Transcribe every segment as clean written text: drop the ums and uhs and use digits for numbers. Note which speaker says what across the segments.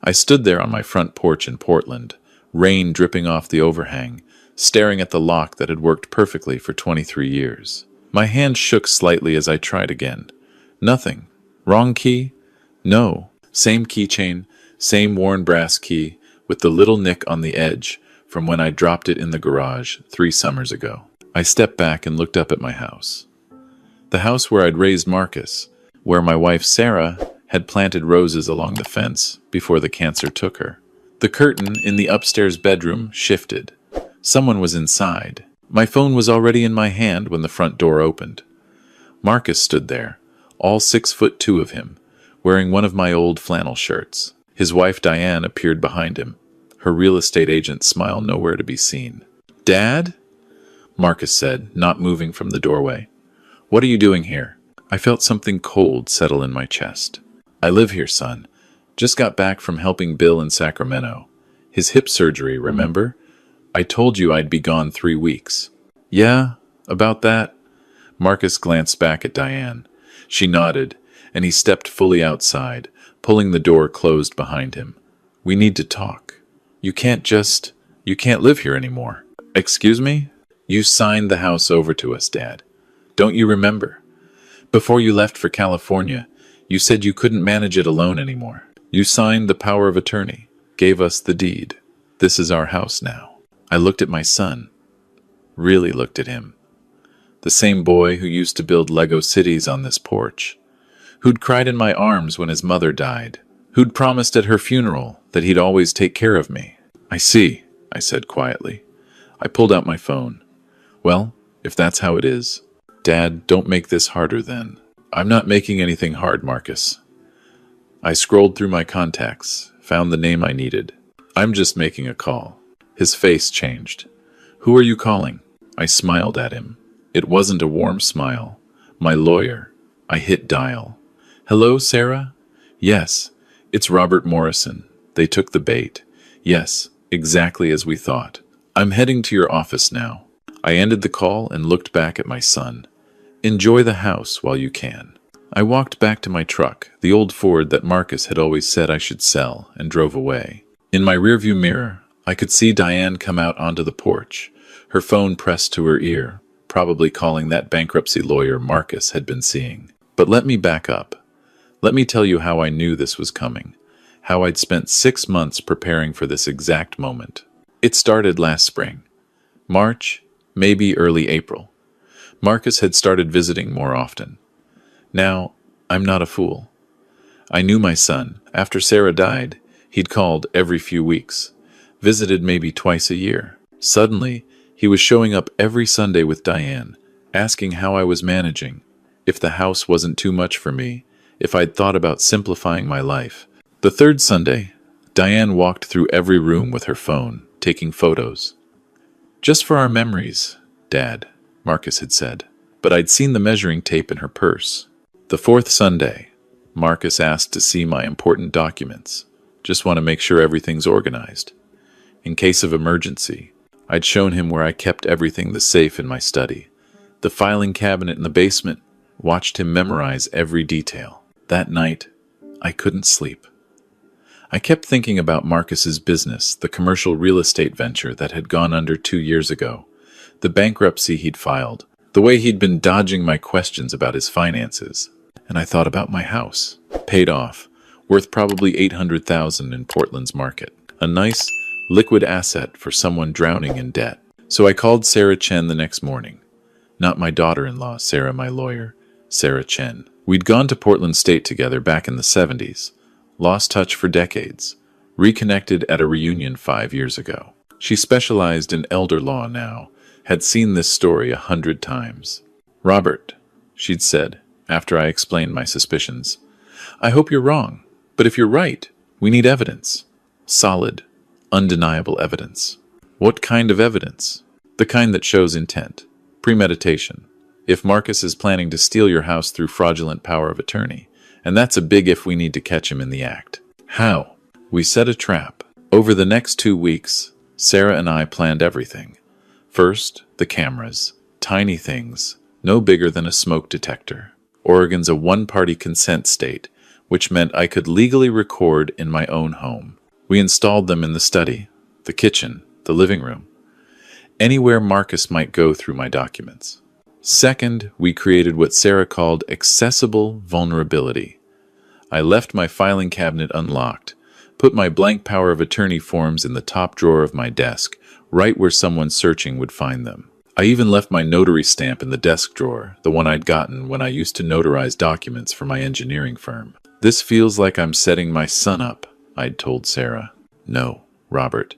Speaker 1: I stood there on my front porch in Portland, rain dripping off the overhang, staring at the lock that had worked perfectly for 23 years. My hand shook slightly as I tried again. Nothing. Wrong key? No. Same keychain, same worn brass key, with the little nick on the edge from when I dropped it in the garage 3 summers ago. I stepped back and looked up at my house. The house where I'd raised Marcus, where my wife Sarah had planted roses along the fence before the cancer took her. The curtain in the upstairs bedroom shifted. Someone was inside. My phone was already in my hand when the front door opened. Marcus stood there, all 6'2" of him, wearing one of my old flannel shirts. His wife Diane appeared behind him, her real estate agent smile nowhere to be seen. "Dad?" Marcus said, not moving from the doorway. "What are you doing here?" I felt something cold settle in my chest. "I live here, son. Just got back from helping Bill in Sacramento. His hip surgery, remember? I told you I'd be gone 3 weeks." "Yeah, about that." Marcus glanced back at Diane. She nodded, and he stepped fully outside, pulling the door closed behind him. "We need to talk. You can't live here anymore." "Excuse me?" "You signed the house over to us, Dad. Don't you remember? Before you left for California, you said you couldn't manage it alone anymore. You signed the power of attorney, gave us the deed. This is our house now." I looked at my son. Really looked at him. The same boy who used to build Lego cities on this porch. Who'd cried in my arms when his mother died. Who'd promised at her funeral that he'd always take care of me. "I see," I said quietly. I pulled out my phone. "Well, if that's how it is." "Dad, don't make this harder then." "I'm not making anything hard, Marcus." I scrolled through my contacts, found the name I needed. "I'm just making a call." His face changed. "Who are you calling?" I smiled at him. It wasn't a warm smile. "My lawyer." I hit dial. "Hello, Sarah?" "Yes, it's Robert Morrison. They took the bait." "Yes, exactly as we thought. I'm heading to your office now." I ended the call and looked back at my son. "Enjoy the house while you can." I walked back to my truck, the old Ford that Marcus had always said I should sell, and drove away. In my rearview mirror, I could see Diane come out onto the porch, her phone pressed to her ear, probably calling that bankruptcy lawyer Marcus had been seeing. But let me back up. Let me tell you how I knew this was coming, how I'd spent 6 months preparing for this exact moment. It started last spring. March, maybe early April. Marcus had started visiting more often. Now, I'm not a fool. I knew my son. After Sarah died, he'd called every few weeks, visited maybe twice a year. Suddenly, he was showing up every Sunday with Diane, asking how I was managing, if the house wasn't too much for me, if I'd thought about simplifying my life. The third Sunday, Diane walked through every room with her phone, taking photos. "Just for our memories, Dad," Marcus had said, but I'd seen the measuring tape in her purse. The fourth Sunday, Marcus asked to see my important documents. "Just want to make sure everything's organized. In case of emergency." I'd shown him where I kept everything, the safe in my study, the filing cabinet in the basement, watched him memorize every detail. That night, I couldn't sleep. I kept thinking about Marcus's business, the commercial real estate venture that had gone under 2 years ago, the bankruptcy he'd filed, the way he'd been dodging my questions about his finances. And I thought about my house, paid off, worth probably $800,000 in Portland's market. A nice, liquid asset for someone drowning in debt. So I called Sarah Chen the next morning. Not my daughter-in-law, Sarah, my lawyer, Sarah Chen. We'd gone to Portland State together back in the 70s, lost touch for decades, reconnected at a reunion 5 years ago. She specialized in elder law now, had seen this story 100 times. "Robert," she'd said, after I explained my suspicions, "I hope you're wrong, but if you're right, we need evidence. Solid, undeniable evidence." "What kind of evidence?" "The kind that shows intent, premeditation. If Marcus is planning to steal your house through fraudulent power of attorney, and that's a big if, we need to catch him in the act." "How?" "We set a trap. Over the next 2 weeks, Sarah and I planned everything. First, the cameras. Tiny things, no bigger than a smoke detector. Oregon's a one-party consent state. which meant I could legally record in my own home. We installed them in the study, the kitchen, the living room, anywhere Marcus might go through my documents. Second, we created what Sarah called accessible vulnerability. I left my filing cabinet unlocked, put my blank power of attorney forms in the top drawer of my desk, right where someone searching would find them. I even left my notary stamp in the desk drawer, the one I'd gotten when I used to notarize documents for my engineering firm. This feels like I'm setting my son up, I'd told Sarah. No, Robert,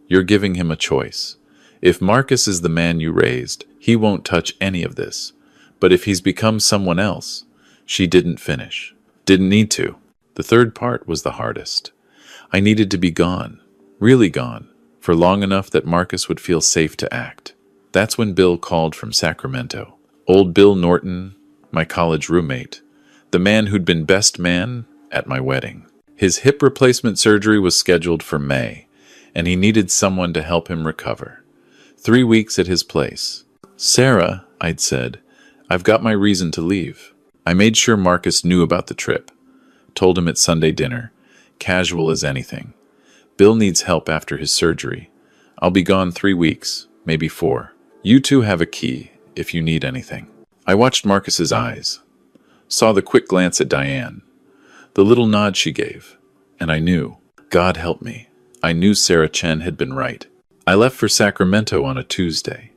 Speaker 1: you're giving him a choice. If Marcus is the man you raised, he won't touch any of this. But if he's become someone else, she didn't finish. Didn't need to. The third part was the hardest. I needed to be gone, really gone, for long enough that Marcus would feel safe to act. That's when Bill called from Sacramento. Old Bill Norton, my college roommate, the man who'd been best man at my wedding. His hip replacement surgery was scheduled for May, and he needed someone to help him recover. 3 weeks at his place. Sarah, I'd said, I've got my reason to leave. I made sure Marcus knew about the trip. Told him at Sunday dinner, casual as anything. Bill needs help after his surgery. I'll be gone 3 weeks, maybe 4. You two have a key if you need anything. I watched Marcus's eyes, saw the quick glance at Diane, the little nod she gave, and I knew, God help me, I knew Sarah Chen had been right. I left for Sacramento on a Tuesday.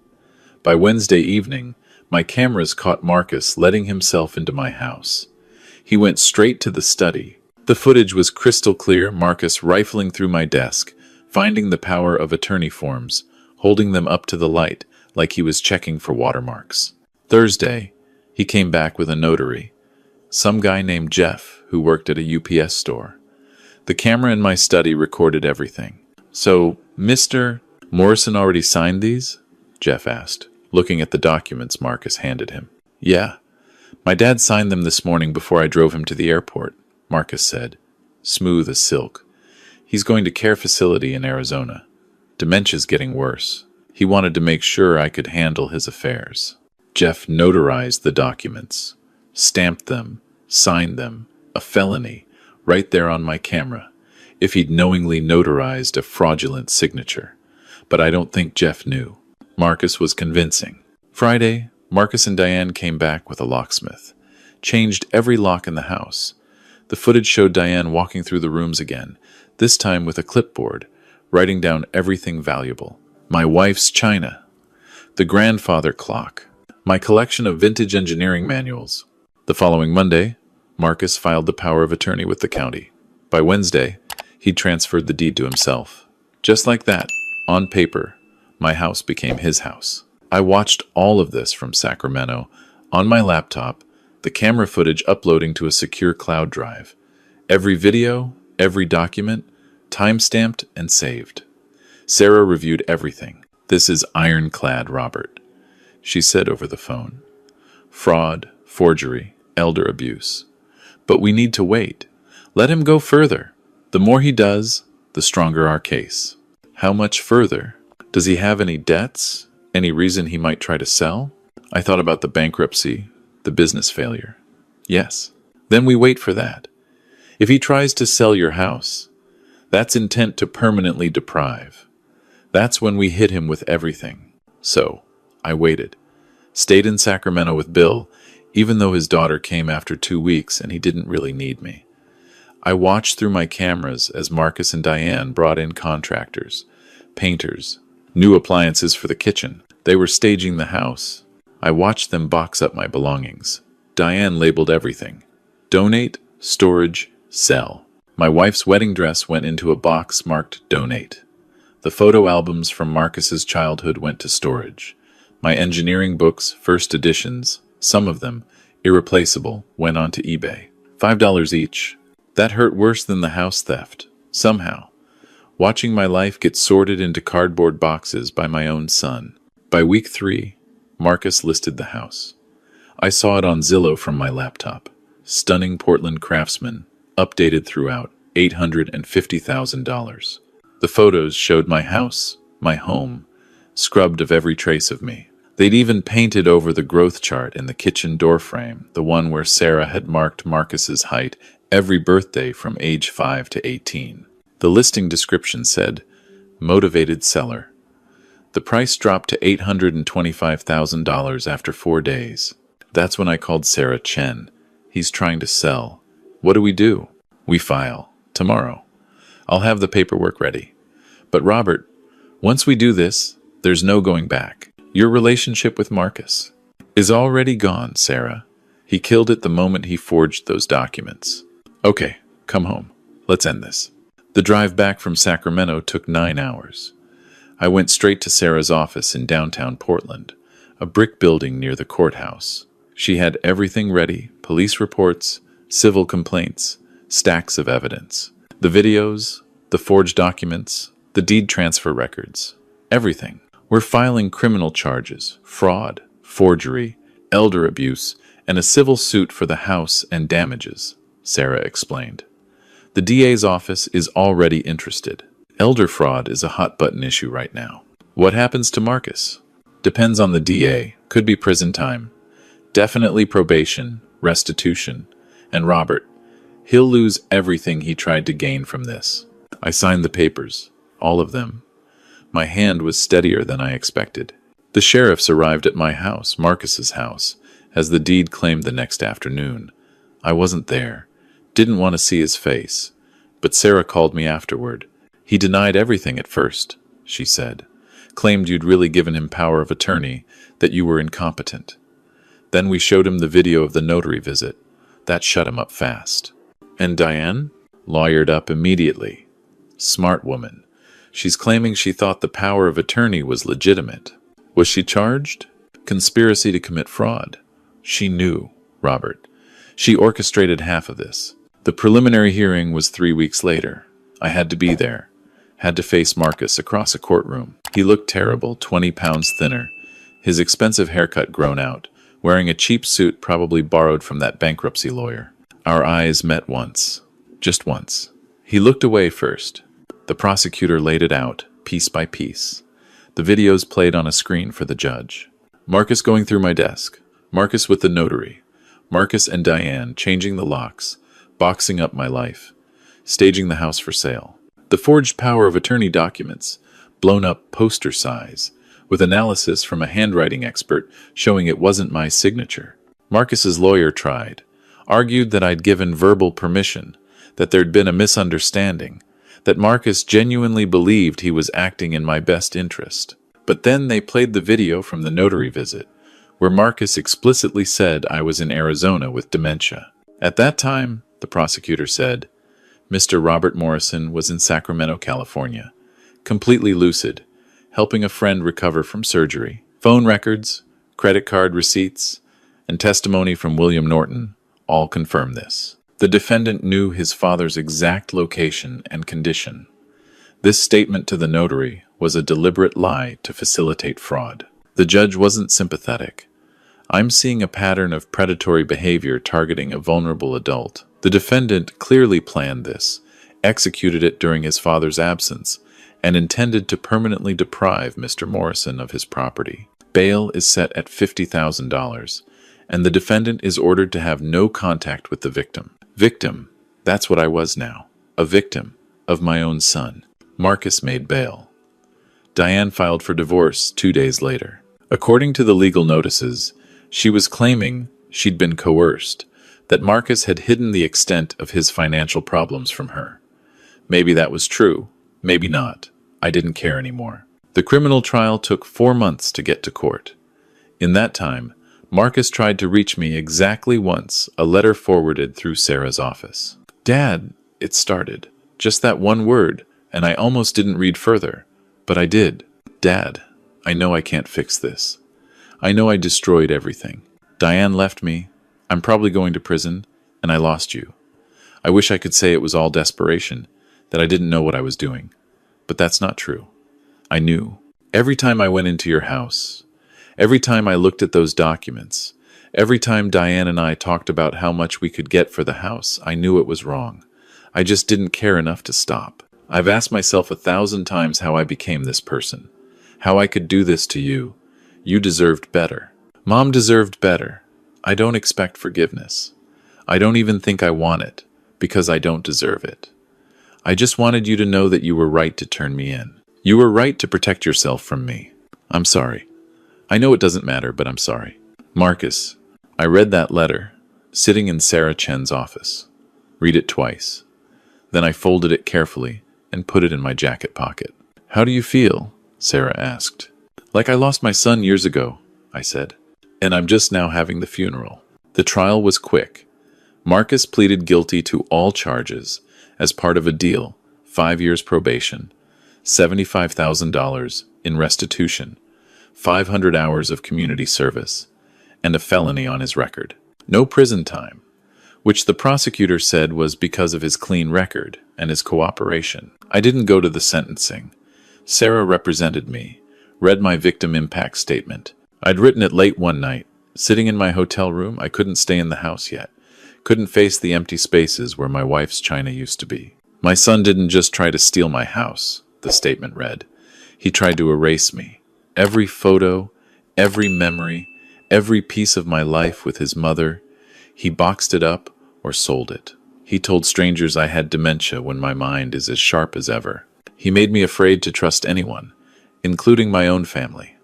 Speaker 1: By Wednesday evening, my cameras caught Marcus letting himself into my house. He went straight to the study. The footage was crystal clear, Marcus rifling through my desk, finding the power of attorney forms, holding them up to the light like he was checking for watermarks. Thursday, he came back with a notary, some guy named Jeff who worked at a UPS store. The camera in my study recorded everything. So, Mr. Morrison already signed these? Jeff asked, looking at the documents Marcus handed him. Yeah. My dad signed them this morning before I drove him to the airport, Marcus said, smooth as silk. He's going to care facility in Arizona. Dementia's getting worse. He wanted to make sure I could handle his affairs. Jeff notarized the documents, stamped them, signed them, a felony, right there on my camera, if he'd knowingly notarized a fraudulent signature. But I don't think Jeff knew. Marcus was convincing. Friday, Marcus and Diane came back with a locksmith, changed every lock in the house. The footage showed Diane walking through the rooms again, this time with a clipboard, writing down everything valuable. My wife's china, the grandfather clock, my collection of vintage engineering manuals. The following Monday, Marcus filed the power of attorney with the county. By Wednesday, he transferred the deed to himself. Just like that, on paper, my house became his house. I watched all of this from Sacramento, on my laptop, the camera footage uploading to a secure cloud drive. Every video, every document, time-stamped and saved. Sarah reviewed everything. This is ironclad, Robert, she said over the phone. Fraud, forgery, elder abuse. But we need to wait. Let him go further. The more he does, the stronger our case. How much further? Does he have any debts? Any reason he might try to sell? I thought about the bankruptcy, the business failure. Yes. Then we wait for that. If he tries to sell your house, that's intent to permanently deprive. That's when we hit him with everything. So, I waited. Stayed in Sacramento with Bill, even though his daughter came after 2 weeks and he didn't really need me. I watched through my cameras as Marcus and Diane brought in contractors, painters, new appliances for the kitchen. They were staging the house. I watched them box up my belongings. Diane labeled everything. Donate, storage, sell. My wife's wedding dress went into a box marked donate. The photo albums from Marcus's childhood went to storage. My engineering books, first editions, some of them, irreplaceable, went onto eBay. $5 each. That hurt worse than the house theft, somehow. Watching my life get sorted into cardboard boxes by my own son. By week 3, Marcus listed the house. I saw it on Zillow from my laptop. Stunning Portland craftsman, updated throughout, $850,000. The photos showed my house, my home, scrubbed of every trace of me. They'd even painted over the growth chart in the kitchen door frame, the one where Sarah had marked Marcus's height every birthday from age 5 to 18. The listing description said, motivated seller. The price dropped to $825,000 after 4 days. That's when I called Sarah Chen. He's trying to sell. What do we do? We file. Tomorrow. I'll have the paperwork ready. But Robert, once we do this, there's no going back. Your relationship with Marcus is already gone, Sarah. He killed it the moment he forged those documents. Okay, come home. Let's end this. The drive back from Sacramento took 9 hours. I went straight to Sarah's office in downtown Portland, a brick building near the courthouse. She had everything ready, police reports, civil complaints, stacks of evidence. The videos, the forged documents, the deed transfer records, everything. We're filing criminal charges, fraud, forgery, elder abuse, and a civil suit for the house and damages, Sarah explained. The DA's office is already interested. Elder fraud is a hot-button issue right now. What happens to Marcus? Depends on the DA. Could be prison time. Definitely probation, restitution. And Robert, he'll lose everything he tried to gain from this. I signed the papers. All of them. My hand was steadier than I expected. The sheriffs arrived at my house, Marcus's house, as the deed claimed the next afternoon. I wasn't there. Didn't want to see his face. But Sarah called me afterward. He denied everything at first, she said. Claimed you'd really given him power of attorney, that you were incompetent. Then we showed him the video of the notary visit. That shut him up fast. And Diane? Lawyered up immediately. Smart woman. She's claiming she thought the power of attorney was legitimate. Was she charged? Conspiracy to commit fraud. She knew, Robert. She orchestrated half of this. The preliminary hearing was 3 weeks later. I had to be there. Had to face Marcus across a courtroom. He looked terrible, 20 pounds thinner. His expensive haircut grown out, wearing a cheap suit probably borrowed from that bankruptcy lawyer. Our eyes met once. Just once. He looked away first. The prosecutor laid it out, piece by piece. The videos played on a screen for the judge. Marcus going through my desk. Marcus with the notary. Marcus and Diane changing the locks, boxing up my life, staging the house for sale. The forged power of attorney documents, blown up poster size, with analysis from a handwriting expert showing it wasn't my signature. Marcus's lawyer tried, argued that I'd given verbal permission, that there'd been a misunderstanding, that Marcus genuinely believed he was acting in my best interest. But then they played the video from the notary visit, where Marcus explicitly said I was in Arizona with dementia. At that time, the prosecutor said, Mr. Robert Morrison was in Sacramento, California, completely lucid, helping a friend recover from surgery. Phone records, credit card receipts, and testimony from William Norton all confirm this. The defendant knew his father's exact location and condition. This statement to the notary was a deliberate lie to facilitate fraud. The judge wasn't sympathetic. I'm seeing a pattern of predatory behavior targeting a vulnerable adult. The defendant clearly planned this, executed it during his father's absence, and intended to permanently deprive Mr. Morrison of his property. Bail is set at $50,000, and the defendant is ordered to have no contact with the victim. Victim, that's what I was now. A victim of my own son. Marcus made bail. Diane filed for divorce 2 days later. According to the legal notices, she was claiming she'd been coerced, that Marcus had hidden the extent of his financial problems from her. Maybe that was true, maybe not. I didn't care anymore. The criminal trial took 4 months to get to court. In that time, Marcus tried to reach me exactly once, a letter forwarded through Sarah's office. Dad, it started. Just that one word, and I almost didn't read further. But I did. Dad, I know I can't fix this. I know I destroyed everything. Diane left me. I'm probably going to prison, and I lost you. I wish I could say it was all desperation, that I didn't know what I was doing. But that's not true. I knew. Every time I went into your house, every time I looked at those documents, every time Diane and I talked about how much we could get for the house, I knew it was wrong. I just didn't care enough to stop. I've asked myself 1,000 times how I became this person, how I could do this to you. You deserved better. Mom deserved better. I don't expect forgiveness. I don't even think I want it. because I don't deserve it. I just wanted you to know that you were right to turn me in. You were right to protect yourself from me. I'm sorry. I know it doesn't matter, but I'm sorry. Marcus, I read that letter, sitting in Sarah Chen's office. Read it twice. Then I folded it carefully and put it in my jacket pocket. How do you feel? Sarah asked. Like I lost my son years ago, I said, and I'm just now having the funeral. The trial was quick. Marcus pleaded guilty to all charges as part of a deal, 5 years probation, $75,000 in restitution, 500 hours of community service, and a felony on his record. No prison time, which the prosecutor said was because of his clean record and his cooperation. I didn't go to the sentencing. Sarah represented me, read my victim impact statement. I'd written it late one night. Sitting in my hotel room, I couldn't stay in the house yet. Couldn't face the empty spaces where my wife's china used to be. My son didn't just try to steal my house, the statement read. He tried to erase me. Every photo, every memory, every piece of my life with his mother. He boxed it up or sold it. He told strangers I had dementia when my mind is as sharp as ever. He made me afraid to trust anyone, including my own family.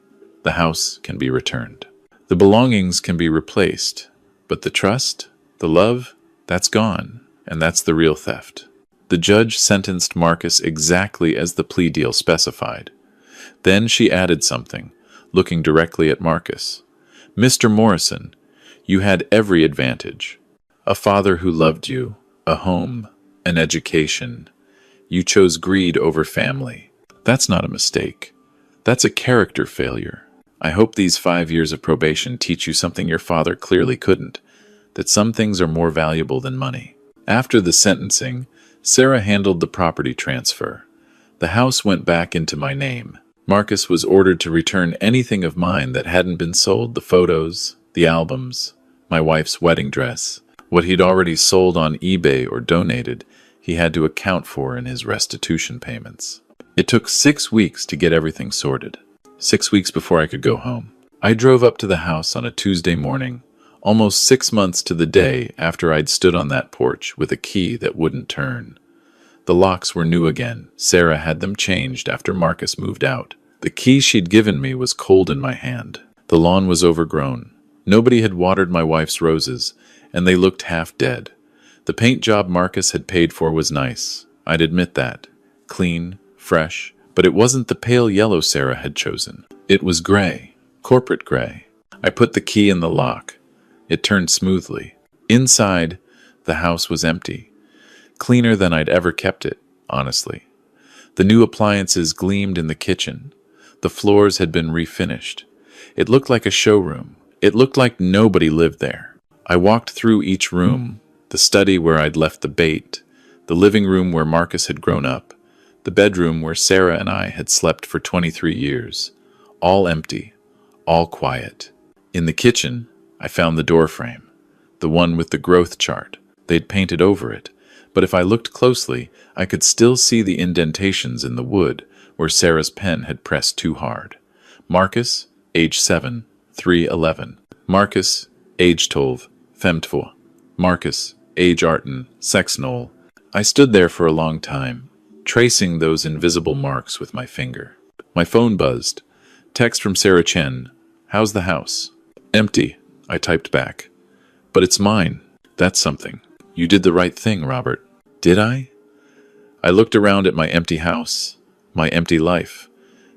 Speaker 1: The house can be returned. The belongings can be replaced, but the trust, the love, that's gone, and that's the real theft. The judge sentenced Marcus exactly as the plea deal specified. Then she added something, looking directly at Marcus. Mr. Morrison, you had every advantage. A father who loved you, a home, an education. You chose greed over family. That's not a mistake. That's a character failure. I hope these 5 years of probation teach you something your father clearly couldn't, that some things are more valuable than money. After the sentencing, Sarah handled the property transfer. The house went back into my name. Marcus was ordered to return anything of mine that hadn't been sold, the photos, the albums, my wife's wedding dress. What he'd already sold on eBay or donated, he had to account for in his restitution payments. It took 6 weeks to get everything sorted. 6 weeks before I could go home. I drove up to the house on a Tuesday morning, almost 6 months to the day after I'd stood on that porch with a key that wouldn't turn. The locks were new again. Sarah had them changed after Marcus moved out. The key she'd given me was cold in my hand. The lawn was overgrown. Nobody had watered my wife's roses, and they looked half dead. The paint job Marcus had paid for was nice. I'd admit that. Clean, fresh, but it wasn't the pale yellow Sarah had chosen. It was gray, corporate gray. I put the key in the lock. It turned smoothly. Inside, the house was empty. Cleaner than I'd ever kept it, honestly. The new appliances gleamed in the kitchen. The floors had been refinished. It looked like a showroom. It looked like nobody lived there. I walked through each room, the study where I'd left the bait, the living room where Marcus had grown up, the bedroom where Sarah and I had slept for 23 years. All empty, all quiet. In the kitchen, I found the door frame, the one with the growth chart. They'd painted over it, but if I looked closely, I could still see the indentations in the wood where Sarah's pen had pressed too hard. Marcus, age 7, 311. Marcus, age 12, fem 2. Marcus, age Arten, sex null. I stood there for a long time, tracing those invisible marks with my finger. My phone buzzed. Text from Sarah Chen. How's the house? Empty, I typed back. But it's mine. That's something. You did the right thing, Robert. Did I? I looked around at my empty house, my empty life.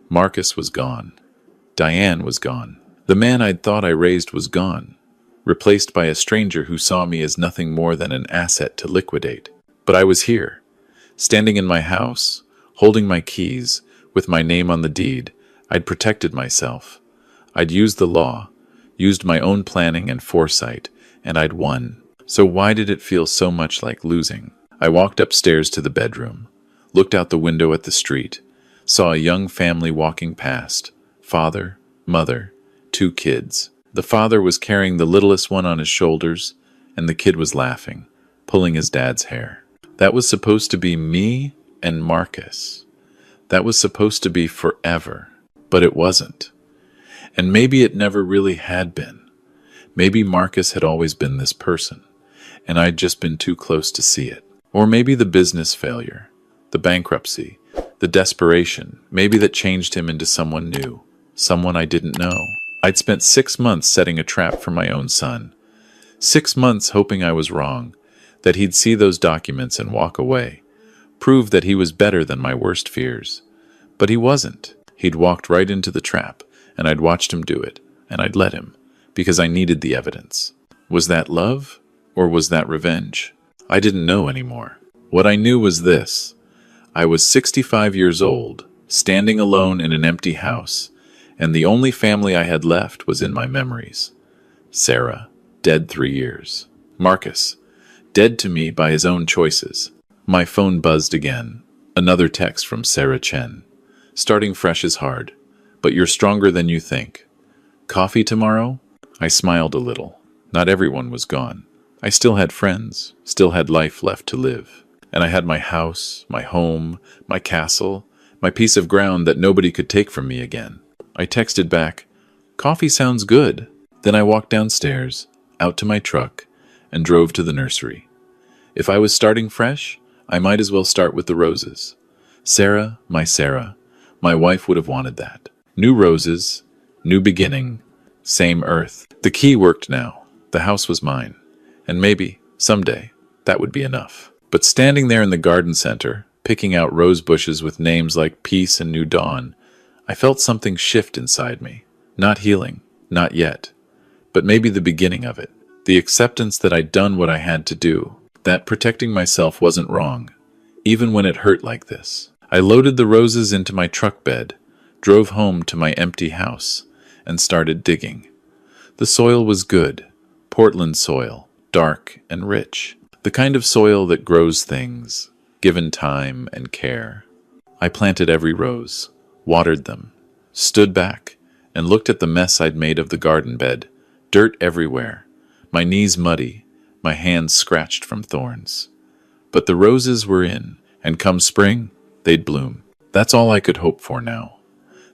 Speaker 1: Marcus was gone. Diane was gone. The man I'd thought I raised was gone, replaced by a stranger who saw me as nothing more than an asset to liquidate. But I was here, standing in my house, holding my keys, with my name on the deed. I'd protected myself. I'd used the law, used my own planning and foresight, and I'd won. So why did it feel so much like losing? I walked upstairs to the bedroom, looked out the window at the street, saw a young family walking past, father, mother, 2 kids. The father was carrying the littlest one on his shoulders, and the kid was laughing, pulling his dad's hair. That was supposed to be me and Marcus. That was supposed to be forever, but it wasn't. And maybe it never really had been. Maybe Marcus had always been this person, and I'd just been too close to see it. Or maybe the business failure, the bankruptcy, the desperation, maybe that changed him into someone new, someone I didn't know. I'd spent 6 months setting a trap for my own son. 6 months hoping I was wrong, that he'd see those documents and walk away, prove that he was better than my worst fears. But he wasn't. He'd walked right into the trap, and I'd watched him do it, and I'd let him, because I needed the evidence. Was that love, or was that revenge? I didn't know anymore. What I knew was this. I was 65 years old, standing alone in an empty house, and the only family I had left was in my memories. Sarah, dead 3 years. Marcus, dead to me by his own choices. My phone buzzed again. Another text from Sarah Chen. Starting fresh is hard, but you're stronger than you think. Coffee tomorrow? I smiled a little. Not everyone was gone. I still had friends, still had life left to live. And I had my house, my home, my castle, my piece of ground that nobody could take from me again. I texted back, "Coffee sounds good." Then I walked downstairs, out to my truck, and drove to the nursery. If I was starting fresh, I might as well start with the roses. Sarah, my wife would have wanted that. New roses, new beginning, same earth. The key worked now. The house was mine. And maybe, someday, that would be enough. But standing there in the garden center, picking out rose bushes with names like Peace and New Dawn, I felt something shift inside me. Not healing, not yet. But maybe the beginning of it. The acceptance that I'd done what I had to do. That protecting myself wasn't wrong, even when it hurt like this. I loaded the roses into my truck bed, drove home to my empty house, and started digging. The soil was good. Portland soil, dark and rich. The kind of soil that grows things, given time and care. I planted every rose, watered them, stood back, and looked at the mess I'd made of the garden bed. Dirt everywhere, my knees muddy, my hands scratched from thorns. But the roses were in, and come spring, they'd bloom. That's all I could hope for now.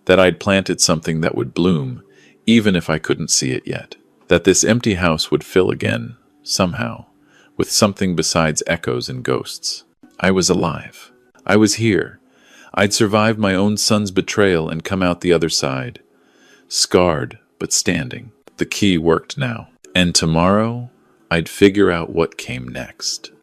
Speaker 1: That I'd planted something that would bloom, even if I couldn't see it yet. That this empty house would fill again, somehow, with something besides echoes and ghosts. I was alive. I was here. I'd survived my own son's betrayal and come out the other side. Scarred, but standing. The key worked now. And tomorrow, I'd figure out what came next.